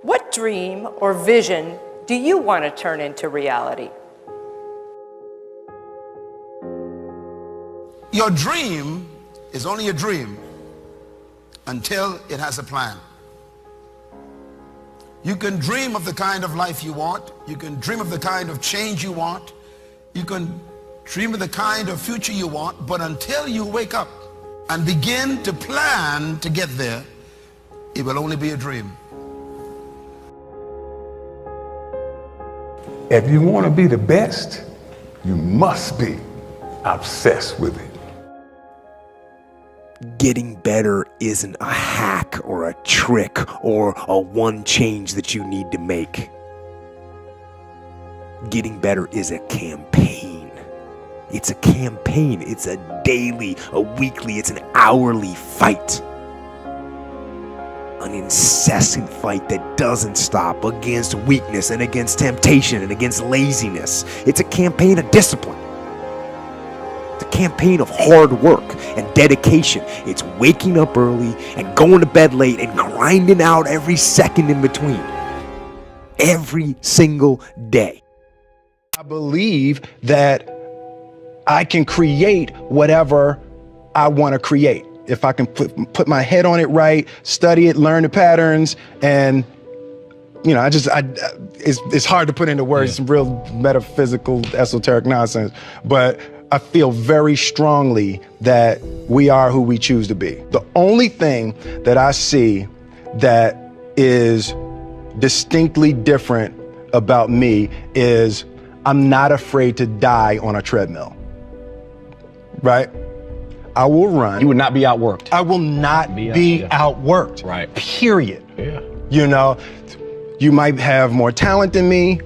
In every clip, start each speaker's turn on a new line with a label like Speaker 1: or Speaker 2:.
Speaker 1: What dream or vision do you want to turn into reality?
Speaker 2: Your dream is only a dream until it has a plan. You can dream of the kind of life you want. You can dream of the kind of change you want. You can dream of the kind of future you want, but until you wake up and begin to plan to get there, it will only be a dream.
Speaker 3: If you want to be the best, you must be obsessed with it.
Speaker 4: Getting better isn't a hack or a trick or a one change that you need to make. Getting better is a campaign. It's a campaign. It's a daily, a weekly, it's an hourly fight. An incessant fight that doesn't stop against weakness and against temptation and against laziness. It's a campaign of discipline. It's a campaign of hard work and dedication. It's waking up early and going to bed late and grinding out every second in between. Every single day.
Speaker 5: I believe that I can create whatever I want to create. If I can put my head on it right, study it, learn the patterns, and you know, it's hard to put into words, some real metaphysical, esoteric nonsense, but I feel very strongly that we are who we choose to be. The only thing that I see that is distinctly different about me is I'm not afraid to die on a treadmill, right? I will run.
Speaker 6: You would not be outworked.
Speaker 5: I will not be outworked.
Speaker 6: Right.
Speaker 5: Period.
Speaker 6: Yeah.
Speaker 5: You know, you might have more talent than me.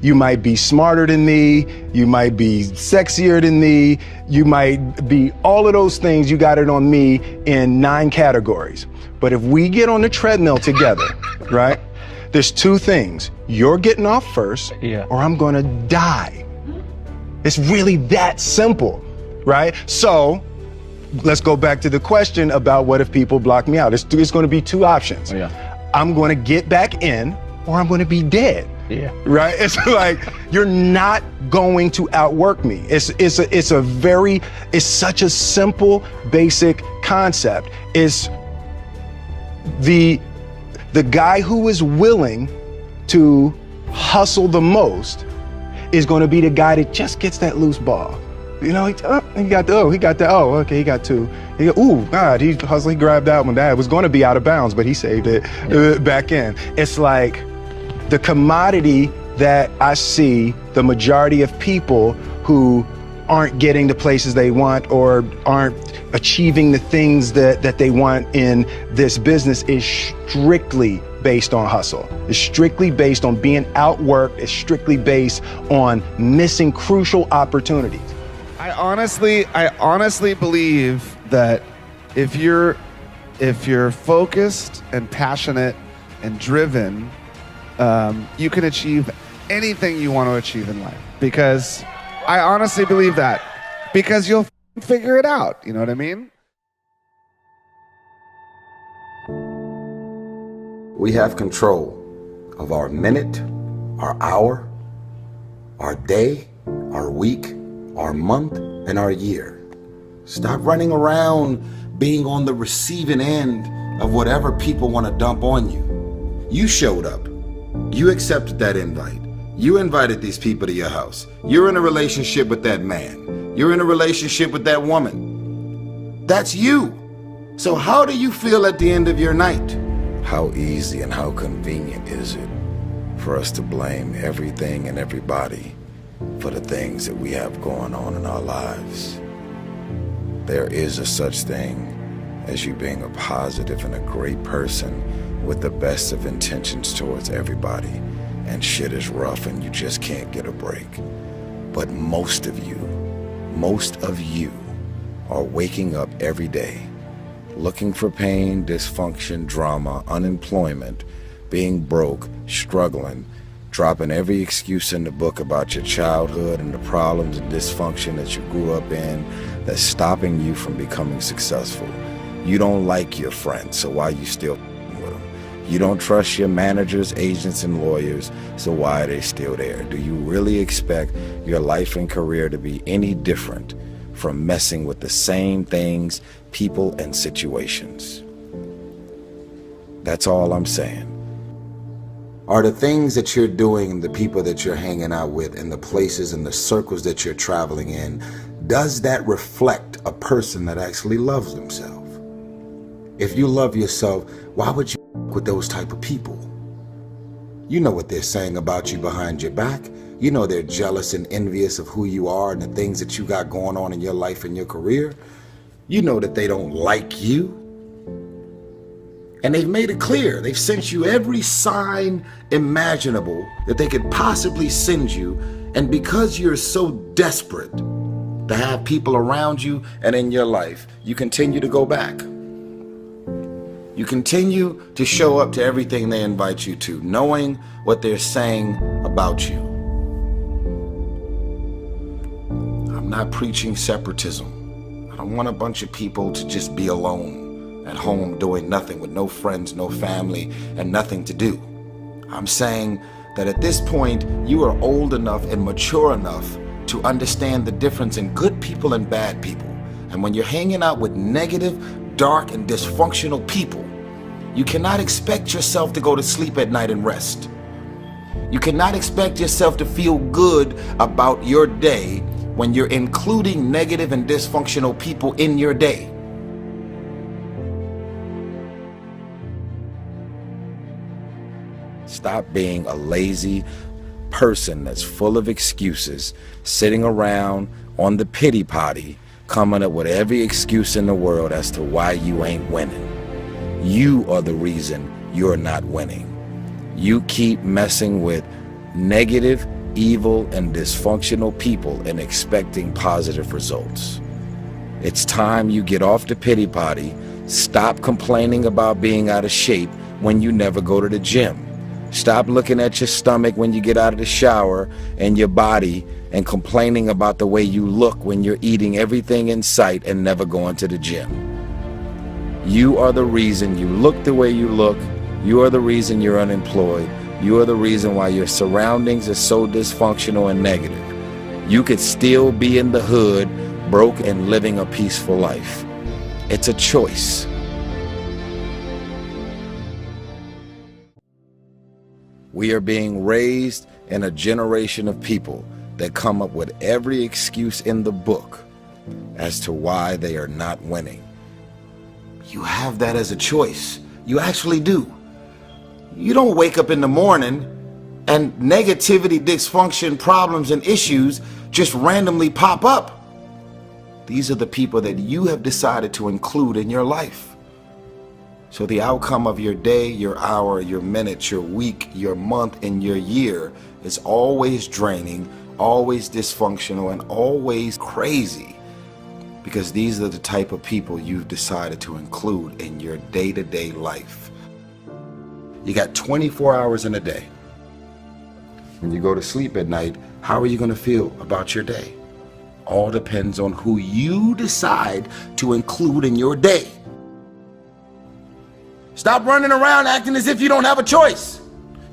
Speaker 5: You might be smarter than me. You might be sexier than me. You might be all of those things. You got it on me in 9 categories. But if we get on the treadmill together, right? There's 2 things. You're getting off first, or I'm gonna die. It's really that simple, right? So let's go back to the question about what if people block me out. It's gonna be 2 options. I'm gonna get back in, or I'm gonna be dead. Right? It's like, you're not going to outwork me. It's such a simple, basic concept. It's the guy who is willing to hustle the most is going to be the guy that just gets that loose ball. You know, he got 2. God, he hustled, he grabbed that one. That was going to be out of bounds, but he saved it back in. It's like the commodity that I see the majority of people who aren't getting the places they want or aren't achieving the things that they want in this business is strictly based on hustle. It's strictly based on being outworked. It's strictly based on missing crucial opportunities.
Speaker 7: I honestly believe that if you're focused and passionate and driven, you can achieve anything you want to achieve in life. Because I honestly believe that. Because you'll figure it out. You know what I mean?
Speaker 8: We have control of our minute, our hour, our day, our week, our month, and our year. Stop running around being on the receiving end of whatever people want to dump on you. You showed up. You accepted that invite. You invited these people to your house. You're in a relationship with that man. You're in a relationship with that woman. That's you. So how do you feel at the end of your night? How easy and how convenient is it for us to blame everything and everybody for the things that we have going on in our lives? There is a such thing as you being a positive and a great person with the best of intentions towards everybody, and shit is rough and you just can't get a break. But most of you are waking up every day looking for pain, dysfunction, drama, unemployment, being broke, struggling, dropping every excuse in the book about your childhood and the problems and dysfunction that you grew up in that's stopping you from becoming successful. You don't like your friends, so why you still with them? You don't trust your managers, agents, and lawyers, so why are they still there? Do you really expect your life and career to be any different from messing with the same things, people, and situations? That's all I'm saying. Are the things that you're doing and the people that you're hanging out with and the places and the circles that you're traveling in, does that reflect a person that actually loves themselves? If you love yourself, why would you with those type of people? You know what they're saying about you behind your back. You know they're jealous and envious of who you are and the things that you got going on in your life and your career. You know that they don't like you. And they've made it clear. They've sent you every sign imaginable that they could possibly send you. And because you're so desperate to have people around you and in your life, you continue to go back. You continue to show up to everything they invite you to, knowing what they're saying about you. I'm not preaching separatism. I don't want a bunch of people to just be alone at home doing nothing with no friends, no family, and nothing to do. I'm saying that at this point, you are old enough and mature enough to understand the difference in good people and bad people. And when you're hanging out with negative, dark, and dysfunctional people, you cannot expect yourself to go to sleep at night and rest. You cannot expect yourself to feel good about your day when you're including negative and dysfunctional people in your day. Stop being a lazy person that's full of excuses, sitting around on the pity potty, coming up with every excuse in the world as to why you ain't winning. You are the reason you're not winning. You keep messing with negative, evil, and dysfunctional people and expecting positive results. It's time you get off the pity potty, stop complaining about being out of shape when you never go to the gym. Stop looking at your stomach when you get out of the shower and your body and complaining about the way you look when you're eating everything in sight and never going to the gym. You are the reason you look the way you look. You are the reason you're unemployed. You are the reason why your surroundings are so dysfunctional and negative. You could still be in the hood, broke and living a peaceful life. It's a choice. We are being raised in a generation of people that come up with every excuse in the book as to why they are not winning. You have that as a choice. You actually do. You don't wake up in the morning and negativity, dysfunction, problems, and issues just randomly pop up. These are the people that you have decided to include in your life. So the outcome of your day, your hour, your minute, your week, your month, and your year is always draining, always dysfunctional, and always crazy. Because these are the type of people you've decided to include in your day-to-day life. You got 24 hours in a day. When you go to sleep at night, how are you going to feel about your day? All depends on who you decide to include in your day. Stop running around acting as if you don't have a choice.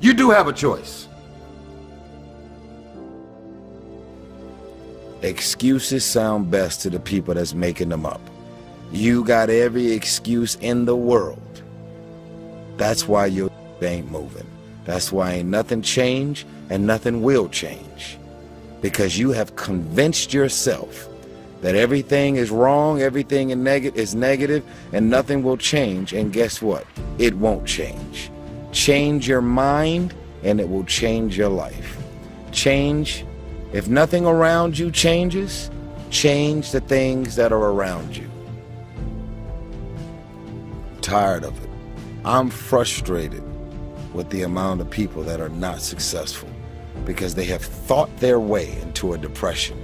Speaker 8: You do have a choice. Excuses sound best to the people that's making them up. You got every excuse in the world. That's why your ain't moving. That's why ain't nothing changed and nothing will change. Because you have convinced yourself that everything is wrong, everything is negative, and nothing will change. And guess what? It won't change. Change your mind, and it will change your life. Change. If nothing around you changes, change the things that are around you. I'm tired of it. I'm frustrated with the amount of people that are not successful because they have thought their way into a depression.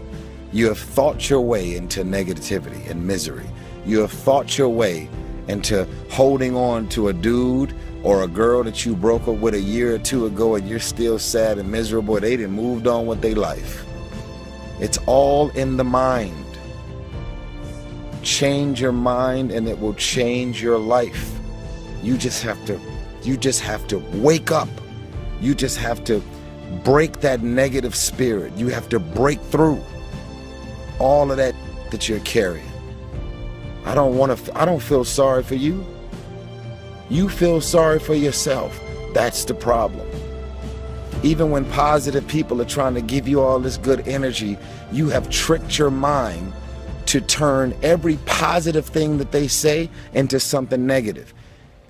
Speaker 8: You have thought your way into negativity and misery. You have thought your way into holding on to a dude or a girl that you broke up with a year or two ago and you're still sad and miserable. They done moved on with their life. It's all in the mind. Change your mind and it will change your life. You just have to You just have to wake up. You just have to break that negative spirit. You have to break through all of that you're carrying. I don't feel sorry for you. You feel sorry for yourself. That's the problem. Even when positive people are trying to give you all this good energy, you have tricked your mind to turn every positive thing that they say into something negative.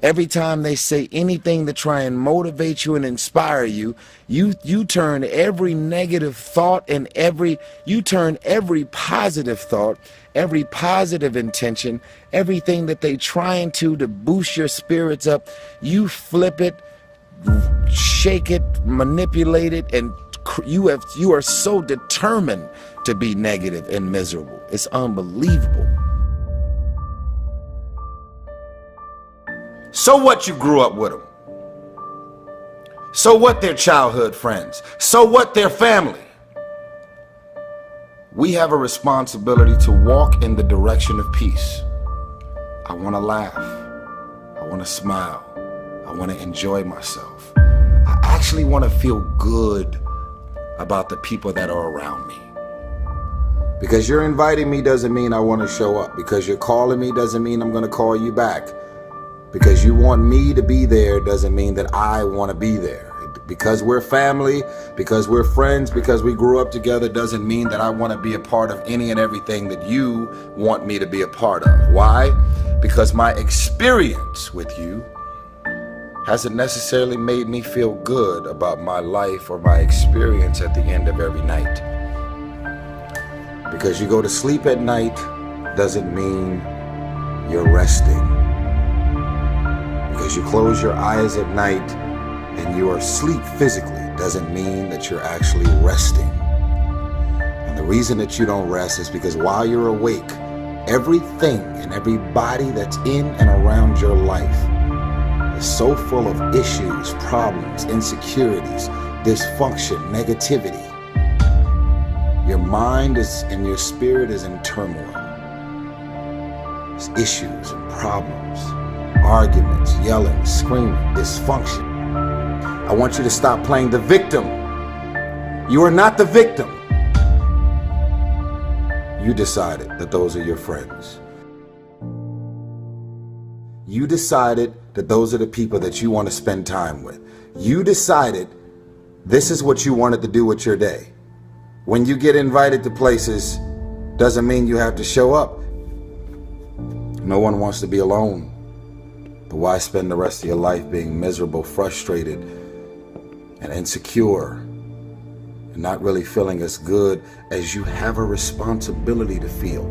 Speaker 8: Every time they say anything to try and motivate you and inspire you, you turn every negative thought and you turn every positive thought, every positive intention, everything that they trying to boost your spirits up, you flip it, shake it, manipulate it, and you are so determined to be negative and miserable. It's unbelievable. So what you grew up with them? So what their childhood friends? So what their family? We have a responsibility to walk in the direction of peace. I want to laugh. I want to smile. I want to enjoy myself. I actually want to feel good about the people that are around me. Because you're inviting me doesn't mean I want to show up. Because you're calling me doesn't mean I'm going to call you back. Because you want me to be there doesn't mean that I want to be there. Because we're family, because we're friends, because we grew up together doesn't mean that I want to be a part of any and everything that you want me to be a part of. Why? Because my experience with you hasn't necessarily made me feel good about my life or my experience at the end of every night. Because you go to sleep at night doesn't mean you're resting. Because you close your eyes at night and you are asleep physically doesn't mean that you're actually resting. And the reason that you don't rest is because while you're awake, everything and everybody that's in and around your life is so full of issues, problems, insecurities, dysfunction, negativity. Your mind and your spirit is in turmoil. There's issues and problems, arguments, yelling, screaming, dysfunction. I want you to stop playing the victim. You are not the victim. You decided that those are your friends. You decided that those are the people that you want to spend time with. You decided this is what you wanted to do with your day. When you get invited to places, doesn't mean you have to show up. No one wants to be alone. But why spend the rest of your life being miserable, frustrated, and insecure, and not really feeling as good as you have a responsibility to feel?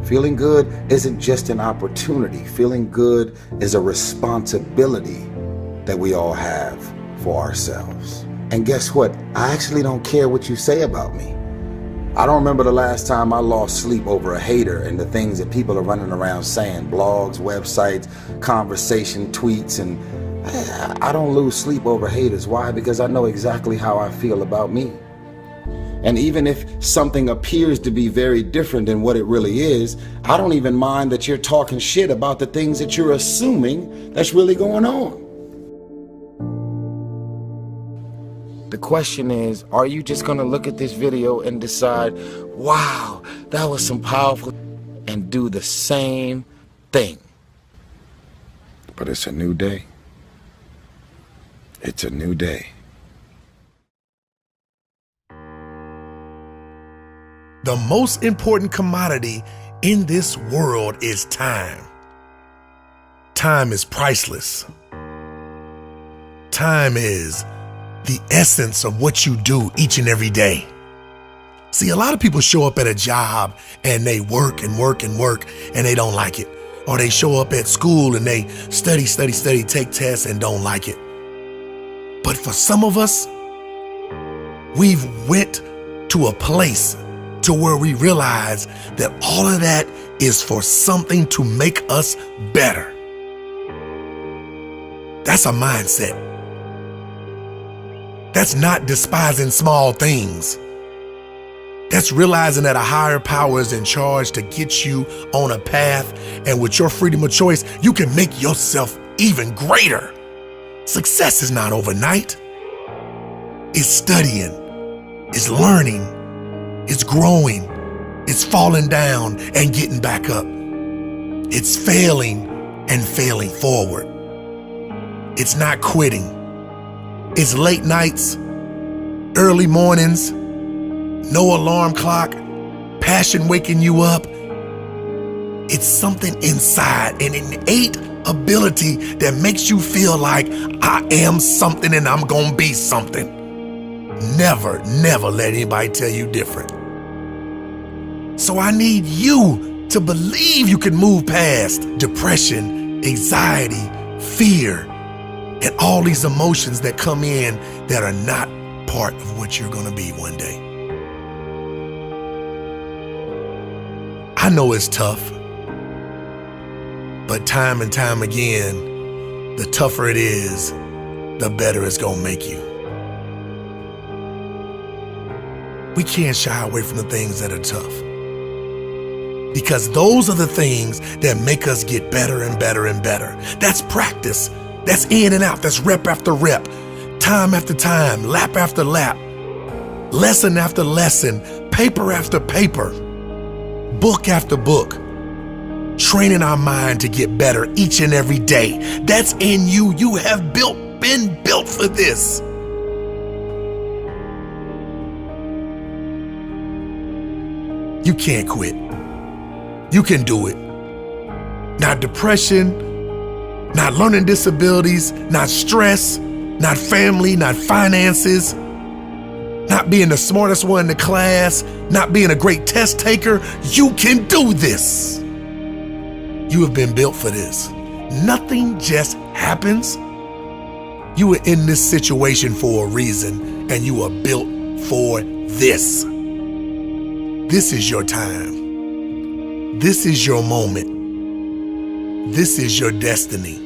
Speaker 8: Feeling good isn't just an opportunity. Feeling good is a responsibility that we all have for ourselves. And guess what? I actually don't care what you say about me. I don't remember the last time I lost sleep over a hater and the things that people are running around saying, blogs, websites, conversation, tweets, and I don't lose sleep over haters. Why? Because I know exactly how I feel about me. And even if something appears to be very different than what it really is, I don't even mind that you're talking shit about the things that you're assuming that's really going on. The question is, are you just going to look at this video and decide, wow, that was some powerful, and do the same thing? But it's a new day. It's a new day.
Speaker 6: The most important commodity in this world is time. Time is priceless. Time is the essence of what you do each and every day. See, a lot of people show up at a job and they work and work and work and they don't like it. Or they show up at school and they study, take tests and don't like it. But for some of us, we've went to a place to where we realize that all of that is for something to make us better. That's a mindset. That's not despising small things. That's realizing that a higher power is in charge to get you on a path, and with your freedom of choice, you can make yourself even greater. Success is not overnight. It's studying, it's learning, it's growing, it's falling down and getting back up. It's failing and failing forward. It's not quitting. It's late nights, early mornings, no alarm clock, passion waking you up. It's something inside, an innate ability that makes you feel like I am something and I'm gonna be something. Never, never let anybody tell you different. So I need you to believe you can move past depression, anxiety, fear, and all these emotions that come in that are not part of what you're gonna be one day. I know it's tough, but time and time again, the tougher it is, the better it's gonna make you. We can't shy away from the things that are tough, because those are the things that make us get better and better and better. That's practice. That's in and out. That's rep after rep, time after time, lap after lap, lesson after lesson, paper after paper, book after book, training our mind to get better each and every day. That's in you. You have been built for this. You can't quit. You can do it. Not depression, not learning disabilities, not stress, not family, not finances, not being the smartest one in the class, not being a great test taker. You can do this. You have been built for this. Nothing just happens. You are in this situation for a reason, and you are built for this. This is your time. This is your moment. This is your destiny.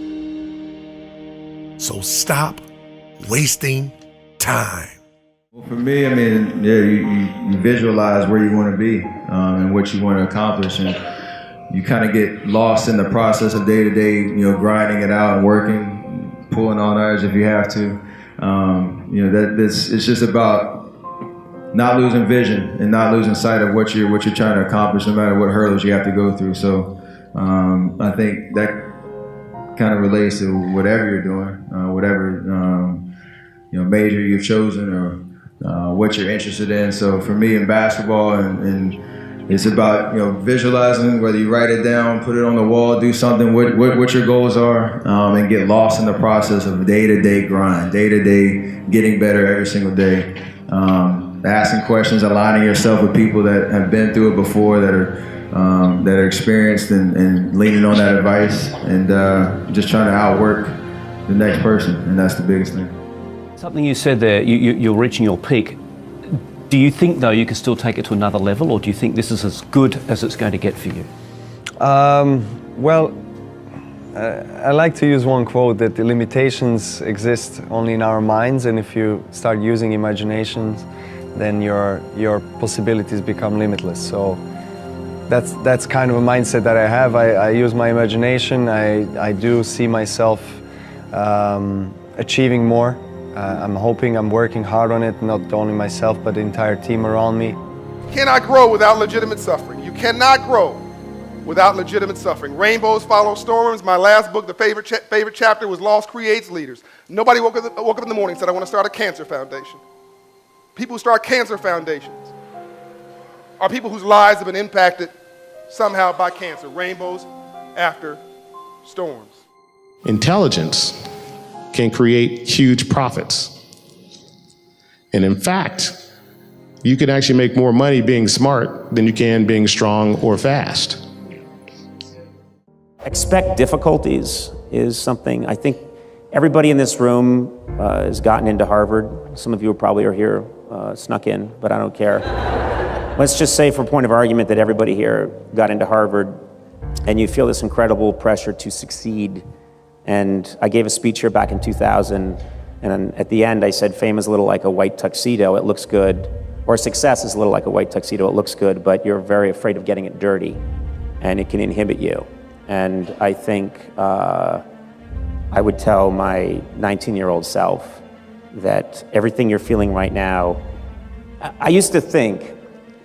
Speaker 6: So stop wasting time.
Speaker 9: Well, for me, I mean, yeah, you visualize where you want to be and what you want to accomplish, and you kind of get lost in the process of day to day, grinding it out and working, pulling on others if you have to. It's just about not losing vision and not losing sight of what you're trying to accomplish, no matter what hurdles you have to go through. So I think that kind of relates to whatever you're doing, whatever major you've chosen or what you're interested in. So for me in basketball, and it's about visualizing, whether you write it down, put it on the wall, do something, what your goals are, and get lost in the process of day-to-day grind, day-to-day getting better every single day. Asking questions, aligning yourself with people that have been through it before, that are experienced, and leaning on that advice, and just trying to outwork the next person, and that's the biggest thing.
Speaker 10: Something you said there, you're reaching your peak. Do you think, though, you can still take it to another level, or do you think this is as good as it's going to get for you?
Speaker 11: I like to use one quote, that the limitations exist only in our minds, and if you start using imaginations, then your possibilities become limitless. So that's kind of a mindset that I have. I use my imagination. I do see myself achieving more. I'm hoping, I'm working hard on it, not only myself, but the entire team around me.
Speaker 12: You cannot grow without legitimate suffering. You cannot grow without legitimate suffering. Rainbows follow storms. My last book, the favorite chapter, was Loss Creates Leaders. Nobody woke up in the morning and said, I want to start a cancer foundation. People who start cancer foundations are people whose lives have been impacted somehow by cancer. Rainbows after storms.
Speaker 13: Intelligence can create huge profits. And in fact, you can actually make more money being smart than you can being strong or fast.
Speaker 14: Expect difficulties is something I think everybody in this room has gotten into Harvard. Some of you probably are here, snuck in, but I don't care. Let's just say, for point of argument, that everybody here got into Harvard, and you feel this incredible pressure to succeed. And I gave a speech here back in 2000, and at the end I said, fame is a little like a white tuxedo, it looks good. Or success is a little like a white tuxedo, it looks good, but you're very afraid of getting it dirty, and it can inhibit you. And I think I would tell my 19-year-old self that everything you're feeling right now, I used to think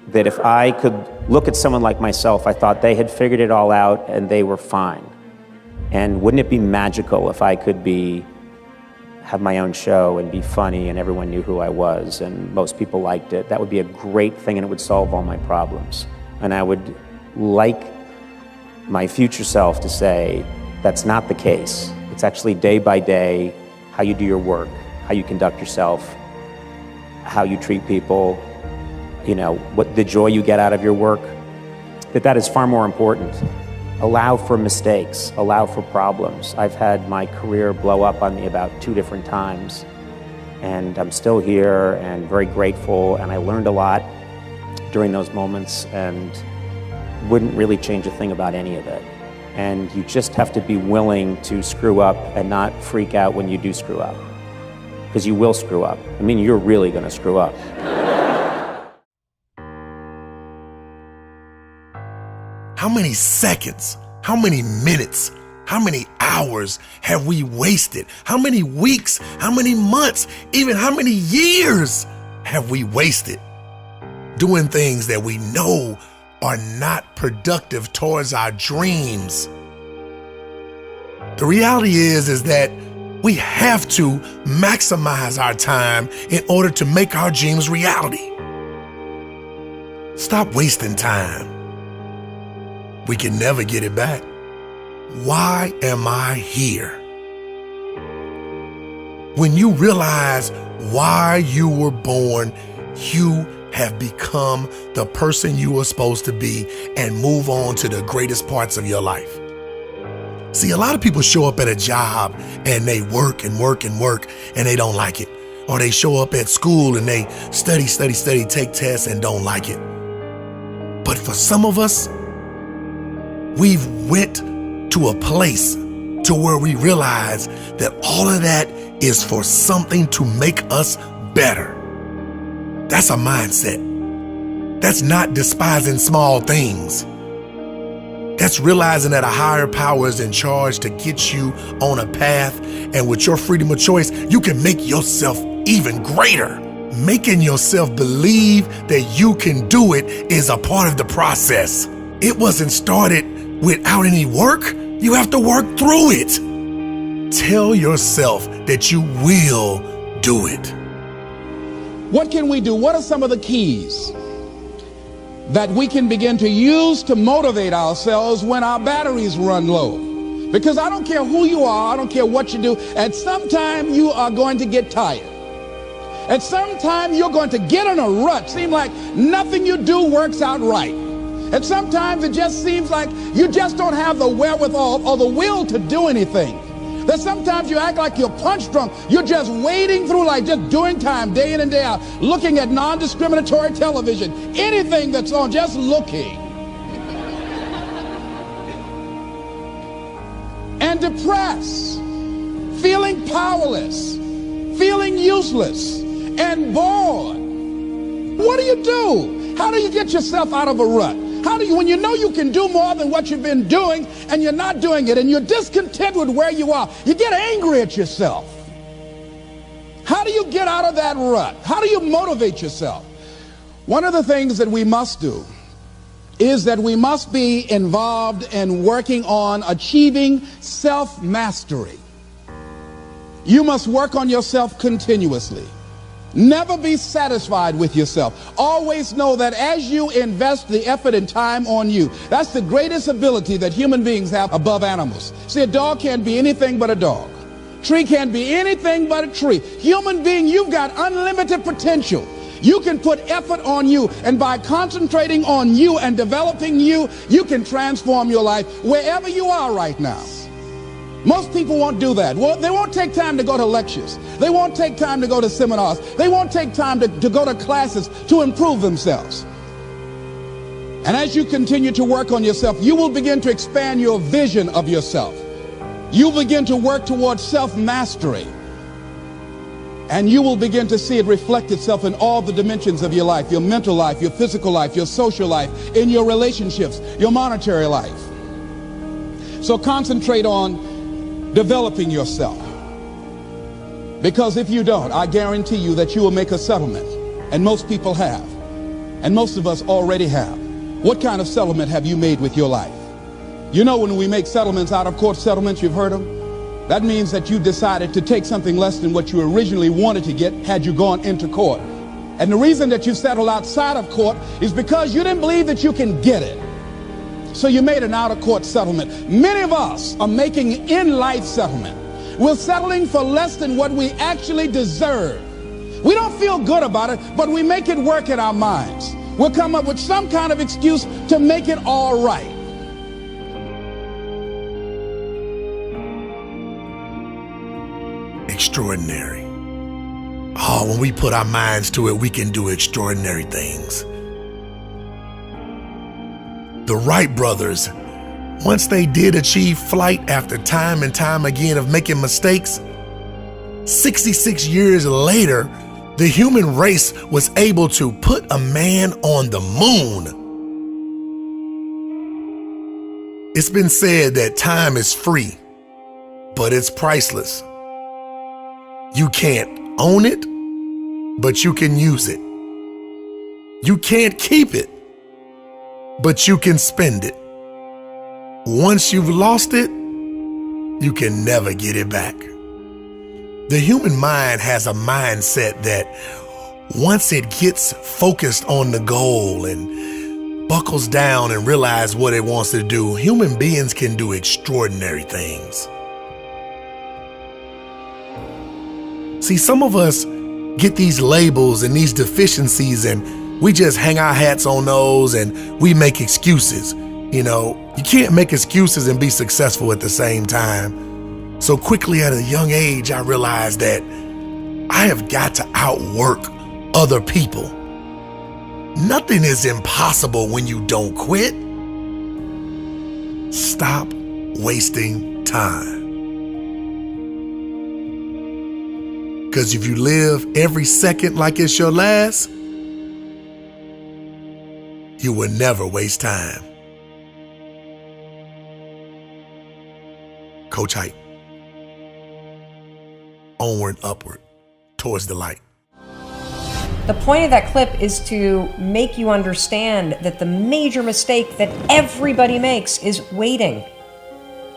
Speaker 14: that if I could look at someone like myself, I thought they had figured it all out and they were fine. And wouldn't it be magical if I could have my own show and be funny and everyone knew who I was and most people liked it? That would be a great thing and it would solve all my problems. And I would like my future self to say, that's not the case. It's actually day by day, how you do your work, how you conduct yourself, how you treat people, what the joy you get out of your work, that is far more important. Allow for mistakes, allow for problems. I've had my career blow up on me about 2 different times, and I'm still here and very grateful, and I learned a lot during those moments and wouldn't really change a thing about any of it. And you just have to be willing to screw up and not freak out when you do screw up, because you will screw up. I mean, you're really gonna screw up.
Speaker 6: How many seconds, how many minutes, how many hours have we wasted? How many weeks, how many months, even how many years have we wasted doing things that we know are not productive towards our dreams? The reality is that we have to maximize our time in order to make our dreams reality. Stop wasting time. We can never get it back. Why am I here? When you realize why you were born, you have become the person you were supposed to be and move on to the greatest parts of your life. See, a lot of people show up at a job and they work and work and work and they don't like it. Or they show up at school and they study, take tests and don't like it. But for some of us, we've went to a place to where we realize that all of that is for something to make us better. That's a mindset. That's not despising small things. That's realizing that a higher power is in charge to get you on a path, and with your freedom of choice, you can make yourself even greater. Making yourself believe that you can do it is a part of the process. It wasn't started without any work. You have to work through it. Tell yourself that you will do it.
Speaker 15: What can we do? What are some of the keys that we can begin to use to motivate ourselves when our batteries run low? Because I don't care who you are, I don't care what you do, at some time you are going to get tired. At some time you're going to get in a rut. Seem like nothing you do works out right. And sometimes it just seems like you just don't have the wherewithal or the will to do anything. That sometimes you act like you're punch drunk. You're just wading through life, just doing time day in and day out, looking at non-discriminatory television, anything that's on, just looking. And depressed, feeling powerless, feeling useless, and bored. What do? How do you get yourself out of a rut? How do you, when you know you can do more than what you've been doing and you're not doing it and you're discontent with where you are, you get angry at yourself. How do you get out of that rut? How do you motivate yourself? One of the things that we must do is that we must be involved in working on achieving self-mastery. You must work on yourself continuously. Never be satisfied with yourself. Always know that as you invest the effort and time on you, that's the greatest ability that human beings have above animals. See, a dog can't be anything but a dog. Tree can't be anything but a tree. Human being, you've got unlimited potential. You can put effort on you, and by concentrating on you and developing you, you can transform your life wherever you are right now. Most people won't do that. Well, they won't take time to go to lectures. They won't take time to go to seminars. They won't take time to go to classes to improve themselves. And as you continue to work on yourself, you will begin to expand your vision of yourself. You'll begin to work towards self-mastery. And you will begin to see it reflect itself in all the dimensions of your life, your mental life, your physical life, your social life, in your relationships, your monetary life. So concentrate on developing yourself. Because if you don't, I guarantee you that you will make a settlement. And most people have. And most of us already have. What kind of settlement have you made with your life? You know, when we make settlements, out of court settlements, you've heard them? That means that you decided to take something less than what you originally wanted to get had you gone into court. And the reason that you settled outside of court is because you didn't believe that you can get it. So you made an out-of-court settlement. Many of us are making in-life settlement. We're settling for less than what we actually deserve. We don't feel good about it, but we make it work in our minds. We'll come up with some kind of excuse to make it all right.
Speaker 6: Extraordinary. Oh, when we put our minds to it, we can do extraordinary things. The Wright brothers, once they did achieve flight after time and time again of making mistakes, 66 years later, the human race was able to put a man on the moon. It's been said that time is free, but it's priceless. You can't own it, but you can use it. You can't keep it, but you can spend it. Once you've lost it, you can never get it back. The human mind has a mindset that once it gets focused on the goal and buckles down and realizes what it wants to do, human beings can do extraordinary things. See, some of us get these labels and these deficiencies and we just hang our hats on those and we make excuses. You know, you can't make excuses and be successful at the same time. So quickly at a young age, I realized that I have got to outwork other people. Nothing is impossible when you don't quit. Stop wasting time. Because if you live every second like it's your last, you will never waste time. Coach Hype. Onward, upward, towards the light.
Speaker 16: The point of that clip is to make you understand that the major mistake that everybody makes is waiting.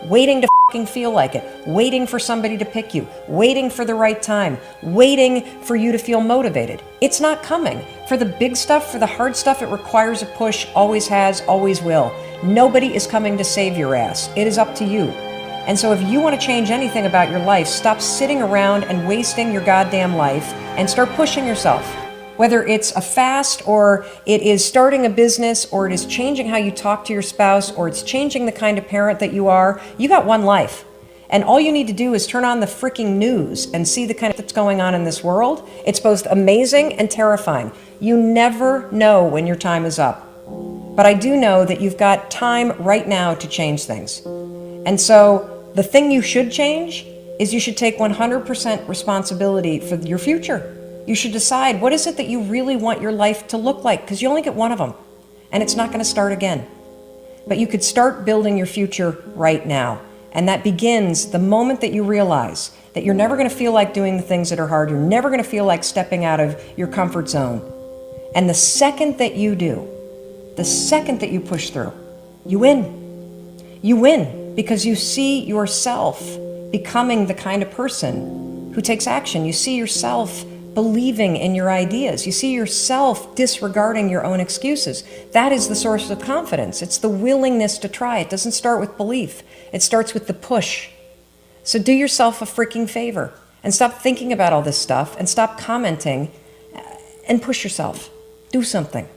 Speaker 16: Waiting to fucking feel like it. Waiting for somebody to pick you. Waiting for the right time. Waiting for you to feel motivated. It's not coming. For the big stuff, for the hard stuff, it requires a push, always has, always will. Nobody is coming to save your ass. It is up to you. And so if you want to change anything about your life, stop sitting around and wasting your goddamn life and start pushing yourself. Whether it's a fast or it is starting a business or it is changing how you talk to your spouse or it's changing the kind of parent that you are, you got one life. And all you need to do is turn on the freaking news and see the kind of that's going on in this world. It's both amazing and terrifying. You never know when your time is up. But I do know that you've got time right now to change things. And so the thing you should change is you should take 100% responsibility for your future. You should decide, what is it that you really want your life to look like? Because you only get one of them, and it's not going to start again. But you could start building your future right now. And that begins the moment that you realize that you're never going to feel like doing the things that are hard. You're never going to feel like stepping out of your comfort zone. And the second that you do, the second that you push through, you win. You win because you see yourself becoming the kind of person who takes action. You see yourself believing in your ideas. You see yourself disregarding your own excuses. That is the source of confidence. It's the willingness to try. It doesn't start with belief. It starts with the push. So do yourself a freaking favor and stop thinking about all this stuff and stop commenting and push yourself. Do something.